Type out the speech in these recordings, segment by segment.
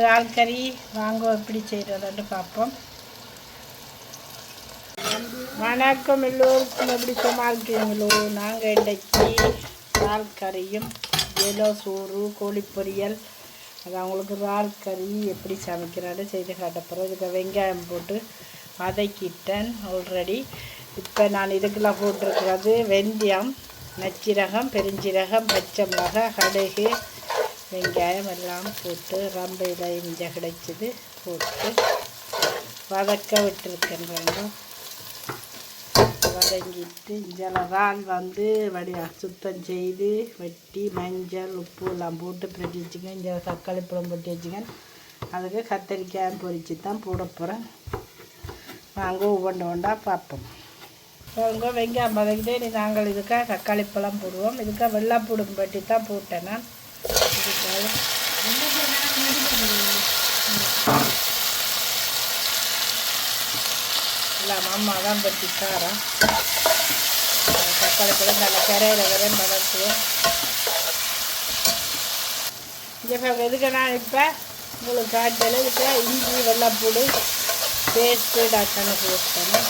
இறால் கறி வாங்க எப்படி செய்கிறதுன்னு பார்ப்போம். வணக்கம் எல்லோருக்கும், எப்படி சும்மா இருக்கிறீங்களோ? நாங்கள் இன்றைக்கி இறால் கறியும் ஏலோ சோறு கோழி பொரியல், அது அவங்களுக்கு இறால் கறி எப்படி சமைக்கிறான்னு செய்து காட்டப்போகிறோம். இதுக்கு வெங்காயம் போட்டு வதக்கிட்டேன் ஆல்ரெடி. இப்போ நான் இதுக்கெல்லாம் போட்டிருக்கிறது வெந்தயம், நச்சீரகம், பெருஞ்சீரகம், பச்சை மிளகாய், கடுகு, வெங்காயம் எல்லாம் போட்டு ரம்பையில் இஞ்ச கிடைச்சிது போட்டு வதக்க விட்டுருக்கேன். வதங்கிட்டு இஞ்சல இறால் சுத்தம் செய்து வெட்டி மஞ்சள் உப்பு எல்லாம் போட்டு பிரிட்ஜி வச்சுக்கேன். இங்கே தக்காளி பழம் போட்டு வச்சுக்கேன். அதுக்கு கத்திரிக்காய் பொரித்து தான் போட போகிறேன். வாங்க ஒவ்வொன்றா பார்ப்போம். அவங்க வெங்காயம் வதக்கிட்டு நாங்கள் இதுக்காக தக்காளி பழம் போடுவோம். இதுக்காக வெள்ளாப்பூடும் பட்டி தான் போட்டேன். நான் எல்லாம் அம்மா தான் பற்றி காரம் தக்காளி பழம் நல்லா கரையில் வரேன் வளர்த்துவோம். இப்போ எதுக்கு நான் இப்போ உங்களுக்கு காய்ச்சல் இதுக்கு இஞ்சி வெள்ளாப்பூடு பேஸ்ட்டு டாக்டர்னு போட்டேன்.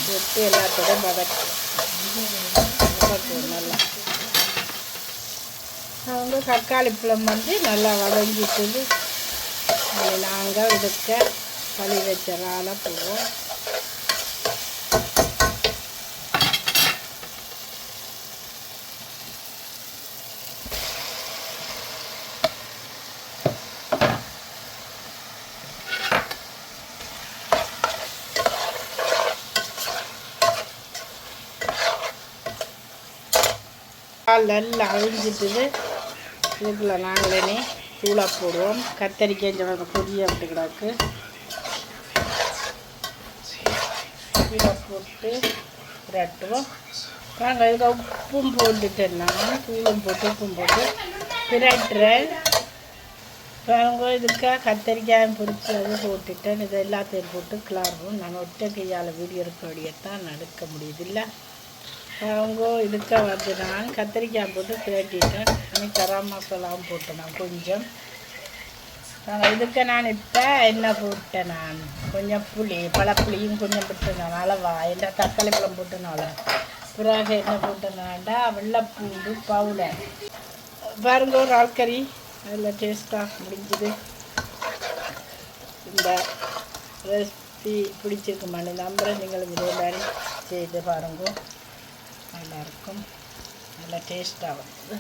போட்டு எல்லாத்தோடையும் வதக்குவோம் நல்லா. அவங்க தக்காளி பழம் நல்லா வதங்கிட்டு நாங்கள் இதுக்க களி வச்ச இறாலை போடுவோம். நல்லா அழிஞ்சிட்டு இதுக்குள்ள நாங்களே தூளாக போடுவோம். கத்தரிக்காய் பொடியை அப்படி கிடக்கு தூளை போட்டு பிரட்டுவோம். நாங்கள் இதுக்கு உப்பும் போட்டுட்டேன்னா தூளும் போட்டு உப்பும் போட்டு பிரட்டுறேன். நாங்கள் இதுக்காக கத்தரிக்காயும் பொரித்து அது போட்டுட்டேன். இது எல்லாத்தையும் போட்டு கிளறுவோம். நாங்கள் ஒற்றை கையால் வீடியோ இருக்கக்கூடியத்தான் நடக்க முடியுதில்லை. அவங்க இதுக்காக நான் கத்திரிக்காய் போட்டு பிரட்டிட்டேன். கரம் மசாலாவும் போட்டேன் நான் கொஞ்சம். இதுக்கு நான் இப்போ என்ன போட்டேன், நான் கொஞ்சம் பழப்புளியும் கொஞ்சம் போட்டேன் அளவா. என்ன தக்காளி பழம் போட்டனால பிறகு என்ன போட்டேனாண்டா வெள்ளைப்பூண்டு பவுடர். பாருங்க ஒரு இறால் கறி அதில் டேஸ்ட்டாக முடிஞ்சுது. இந்த ரெசிபி பிடிச்சிருக்குமான்னு நம்புகிறேன். நீங்களும் இதே மாதிரி செய்து பாருங்க. நல்லாயிருக்கும், நல்லா டேஸ்ட்டாக வருது.